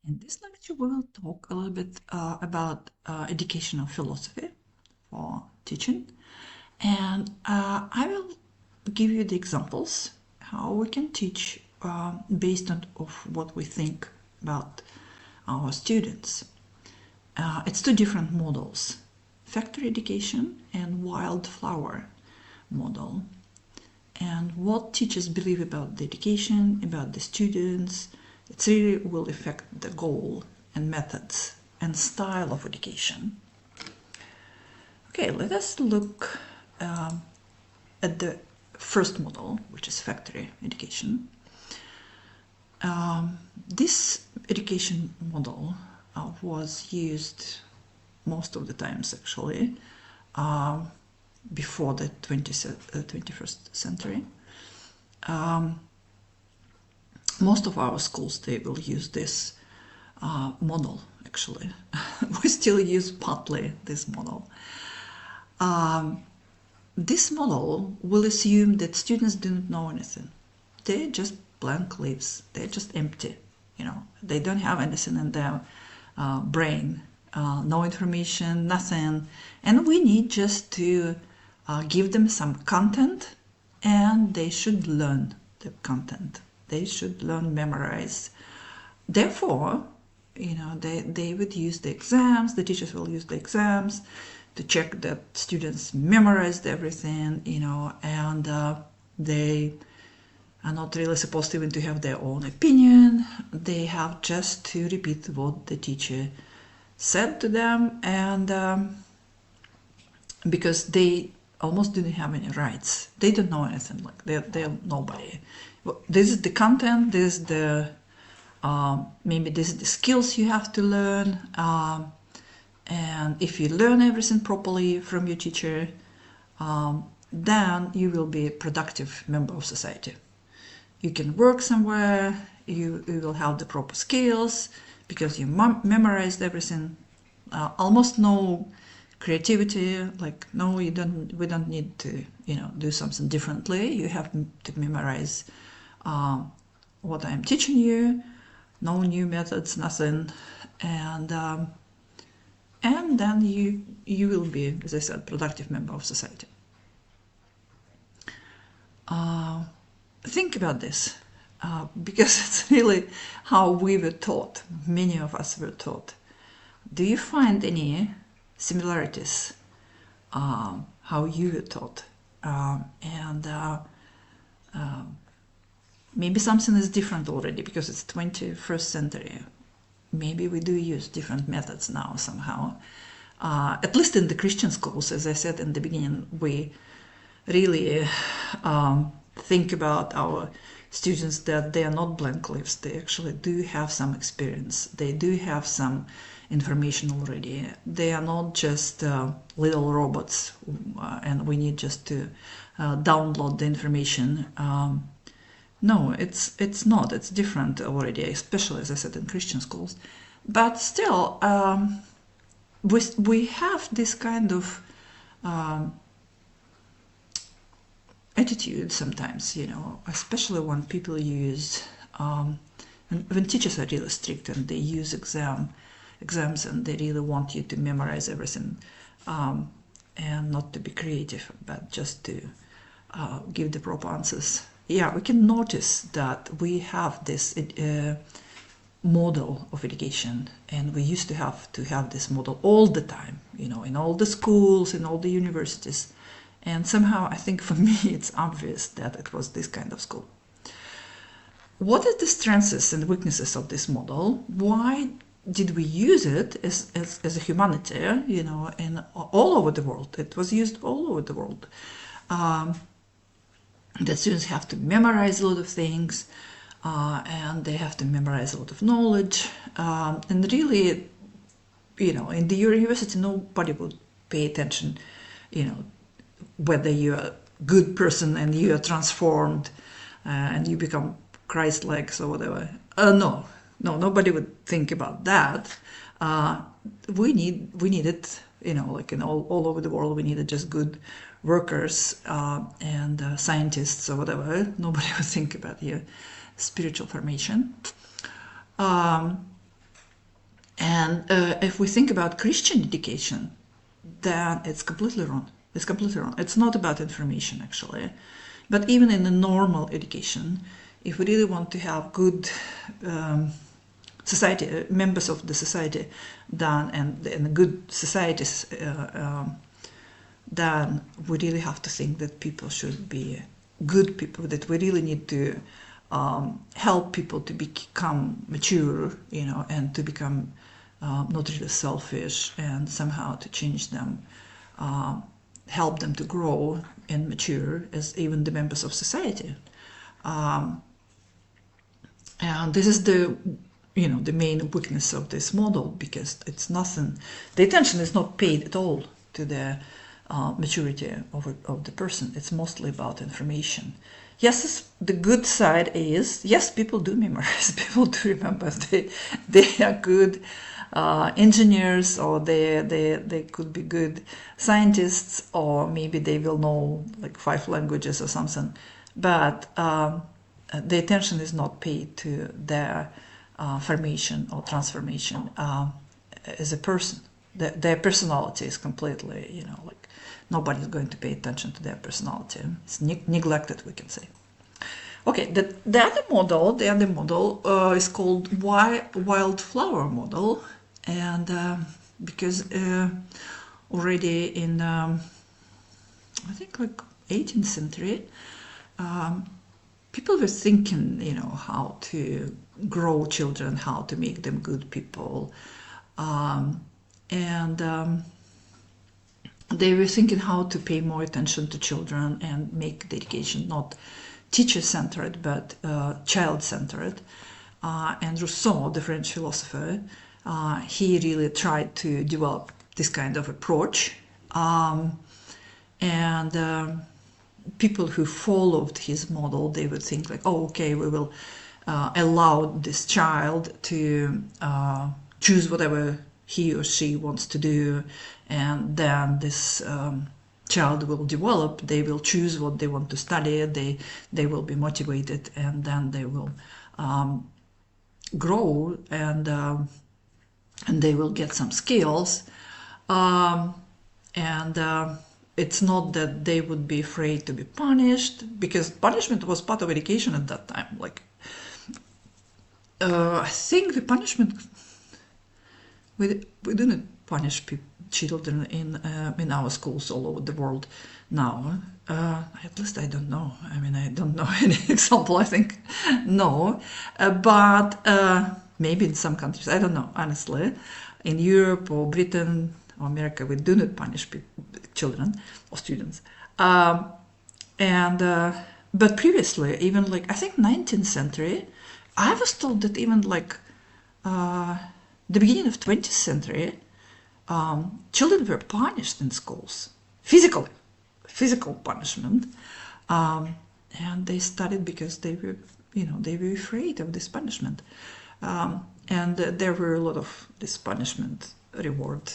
In this lecture, we will talk a little bit about educational philosophy for teaching, and I will give you the examples how we can teach based on of what we think about our students. It's two different models: factory education and wildflower model. And what teachers believe about the education, about the students, it really will affect the goal and methods and style of education. Okay, let us look at the first model, which is factory education. This education model was used most of the times actually before the 21st century. Most of our schools, they will use this model actually. We still use partly this model. This model will assume that students do not know anything. They're just blank leaves. They're just empty. They don't have anything in their brain, no information, nothing. And we need just to give them some content, and they should learn the content. They should learn, memorize. Therefore, they would use the exams. The teachers will use the exams to check that students memorized everything, and they are not really supposed even to have their own opinion. They have just to repeat what the teacher said to them, and because they almost didn't have any rights. They don't know anything. Like they're nobody. This is the content. This is the maybe this is the skills you have to learn. And if you learn everything properly from your teacher, then you will be a productive member of society. You can work somewhere. You will have the proper skills because you memorized everything. Almost no creativity, like no, we don't need to do something differently. You have to memorize what I'm teaching you. No new methods, nothing, and then you will be, as I said, productive member of society. Think about this, because it's really how we were taught. Many of us were taught. Do you find any similarities how you were taught, and maybe something is different already because it's 21st century. Maybe we do use different methods now somehow. At least in the Christian schools, as I said in the beginning, we really think about our students that they are not blank leaves. They actually do have some experience. They do have some information already. They are not just little robots, and we need just to download the information. No, it's not. It's different already, especially, as I said, in Christian schools. But still, we have this kind of attitude sometimes, especially when people use, when teachers are really strict and they use exams and they really want you to memorize everything, and not to be creative, but just to give the proper answers. Yeah, we can notice that we have this model of education, and we used to have this model all the time, in all the schools, in all the universities. And somehow I think for me it's obvious that it was this kind of school. What are the strengths and weaknesses of this model? Why did we use it as a humanity, in all over the world? It was used all over the world. The students have to memorize a lot of things, and they have to memorize a lot of knowledge. And really, in the university, nobody would pay attention, whether you're a good person and you are transformed and you become Christ-like or whatever. No, nobody would think about that. We needed, like in all over the world, we needed just good workers and scientists or whatever. Nobody would think about your spiritual formation. And if we think about Christian education, then it's completely wrong. It's completely wrong. It's not about information, actually. But even in the normal education, if we really want to have good society, members of the society done, and good societies then we really have to think that people should be good people, that we really need to help people to become mature, and to become not really selfish, and somehow to change them, help them to grow and mature as even the members of society. And this is the main weakness of this model, because it's nothing, the attention is not paid at all to the maturity of the person. It's mostly about information. Yes, the good side is, yes, people do memorize, people do remember. They are good engineers, or they could be good scientists, or maybe they will know like 5 languages or something. But the attention is not paid to their formation or transformation as a person. Their personality is completely, like, nobody's going to pay attention to their personality. It's neglected, we can say. Okay, the other model is called wildflower model, and because already in I think like 18th century, people were thinking, how to grow children, how to make them good people, and they were thinking how to pay more attention to children and make the education not teacher-centered but child-centered. And Rousseau, the French philosopher, he really tried to develop this kind of approach. And people who followed his model, they would think like, oh, okay, we will allow this child to choose whatever he or she wants to do, and then this child will develop. They will choose what they want to study. They will be motivated, and then they will grow, and they will get some skills. It's not that they would be afraid to be punished, because punishment was part of education at that time. Like, I think the punishment, we didn't punish children in our schools all over the world now. At least I don't know. I mean, I don't know any example, I think. No. But maybe in some countries, I don't know, honestly. In Europe or Britain or America, we do not punish children or students. But previously, even like, I think 19th century, I was told that even like the beginning of 20th century, children were punished in schools, physical punishment, and they studied because they were afraid of this punishment, and there were a lot of this punishment reward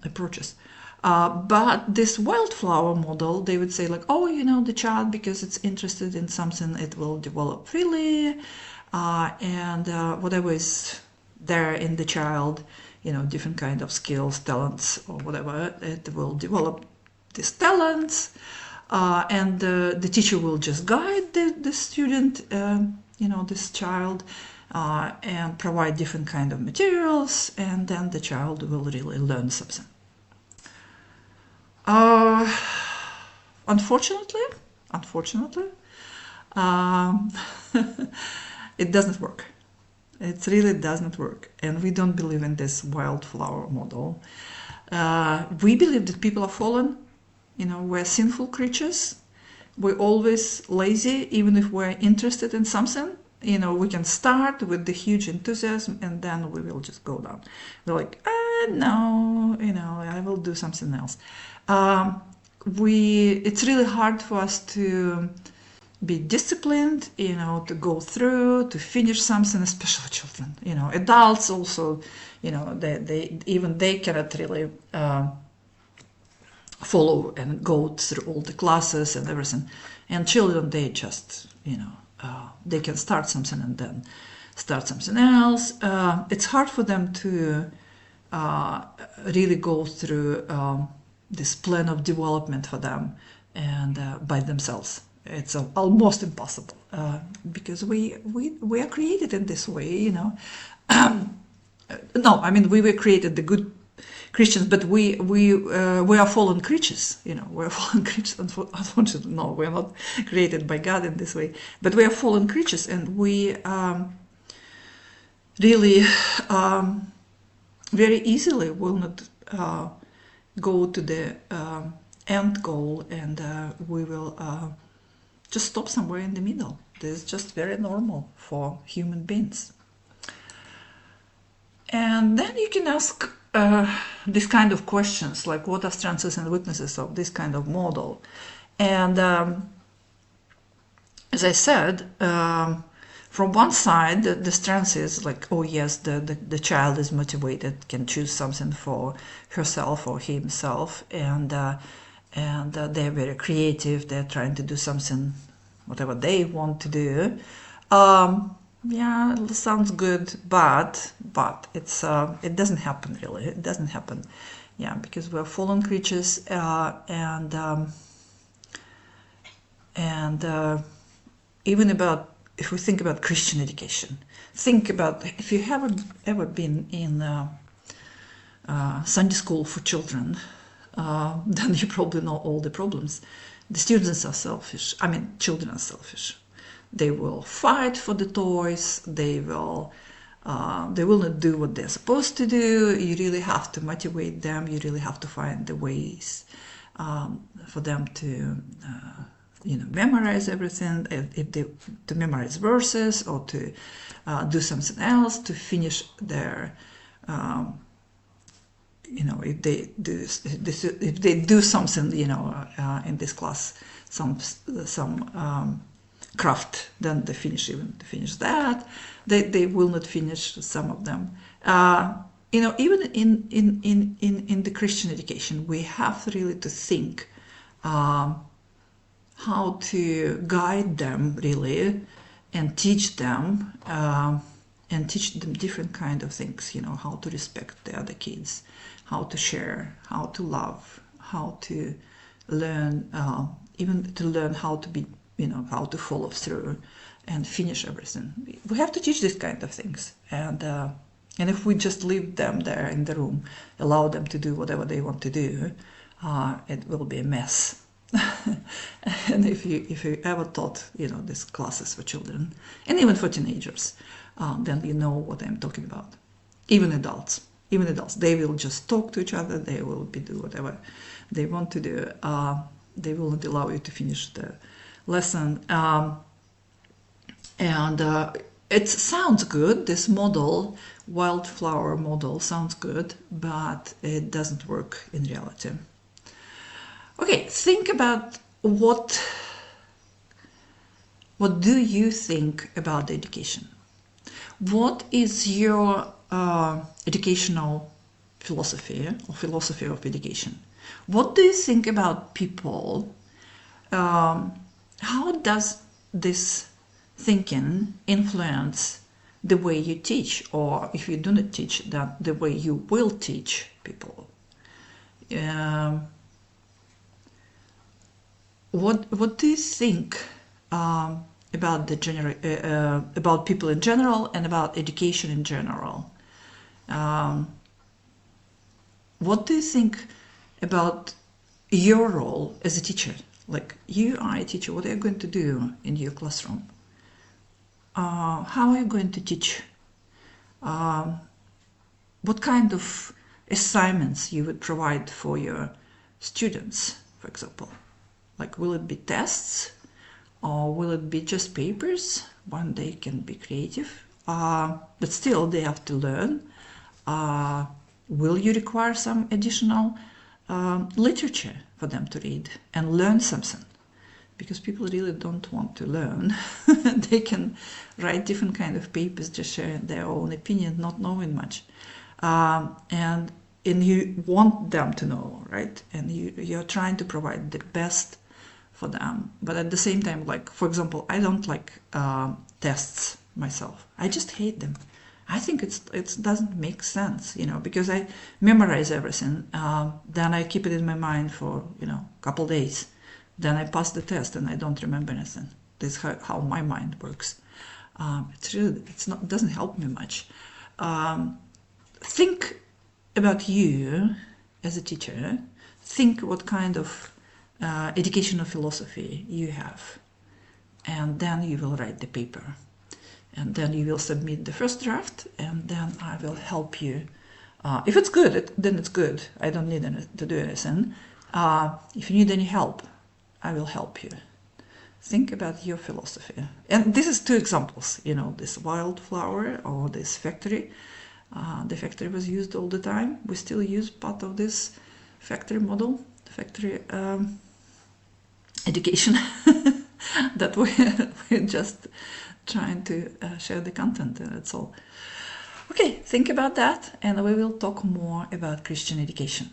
approaches. But this wildflower model, they would say like, oh, the child, because it's interested in something, it will develop freely, and whatever is there in the child, different kind of skills, talents, or whatever, it will develop these talents, and the teacher will just guide the student, this child, and provide different kind of materials, and then the child will really learn something. Unfortunately, it doesn't work. It really doesn't work, and we don't believe in this wildflower model. We believe that people are fallen, we're sinful creatures. We're always lazy, even if we're interested in something. We can start with the huge enthusiasm, and then we will just go down. We're like, no, I will do something else. It's really hard for us to be disciplined, to go through, to finish something, especially children. Adults also, they cannot really follow and go through all the classes and everything. And children, they just, they can start something and then start something else. It's hard for them to really go through this plan of development for them and by themselves. It's almost impossible because we are created in this way, you know. No, I mean we were created the good Christians, but we are fallen creatures, you know. We're fallen creatures. Unfortunately, no, we're not created by God in this way, but we are fallen creatures, and we really very easily will not go to the end goal, and we will just stop somewhere in the middle. This is just very normal for human beings. And then you can ask this kind of questions, like what are strengths and weaknesses of this kind of model? And as I said, from one side, the strength is like, oh yes, the child is motivated, can choose something for herself or himself, and they're very creative. They're trying to do something, whatever they want to do. Yeah, it sounds good, but it's it doesn't happen really. It doesn't happen, yeah, because we're fallen creatures, and even about, if we think about Christian education, think about if you haven't ever been in Sunday school for children, then you probably know all the problems. The students are selfish. I mean, children are selfish. They will fight for the toys. They will not do what they're supposed to do. You really have to motivate them. You really have to find the ways for them to, memorize everything. If they to memorize verses or to do something else to finish their. If they do something, in this class, some craft, then they finish that. They will not finish some of them. Even in the Christian education, we have really to think how to guide them really, and teach them different kind of things. How to respect the other kids, how to share, how to love, how to learn, even to learn how to be, how to follow through and finish everything. We have to teach these kind of things, and if we just leave them there in the room, allow them to do whatever they want to do, it will be a mess. And if you ever taught these classes for children and even for teenagers, then you know what I'm talking about. Even adults, they will just talk to each other. They will do whatever they want to do. They will not allow you to finish the lesson. It sounds good. This model, wildflower model, sounds good, but it doesn't work in reality. Okay, think about what do you think about the education? What is your educational philosophy or philosophy of education? What do you think about people? How does this thinking influence the way you teach, or if you do not teach, that the way you will teach people? What do you think about about people in general and about education in general? What do you think about your role as a teacher? Like, you are a teacher, what are you going to do in your classroom? How are you going to teach? What kind of assignments you would provide for your students, for example? Like, will it be tests, or will it be just papers? One day can be creative, but still they have to learn. Will you require some additional literature for them to read and learn something? Because people really don't want to learn. They can write different kind of papers, just sharing their own opinion, not knowing much. And you want them to know, right? And you're trying to provide the best for them. But at the same time, like, for example, I don't like tests. myself. I just hate them. I think it doesn't make sense, because I memorize everything. Then I keep it in my mind for a couple days. Then I pass the test and I don't remember anything. This is how my mind works. It doesn't help me much. Think about you as a teacher. Think what kind of educational philosophy you have, and then you will write the paper, and then you will submit the first draft, and then I will help you. If it's good, then it's good. I don't need to do anything. If you need any help, I will help you. Think about your philosophy. And this is 2 examples, this wildflower or this factory. The factory was used all the time. We still use part of this factory model, factory education that we're just trying to share the content, and that's all. Okay, think about that, and we will talk more about Christian education.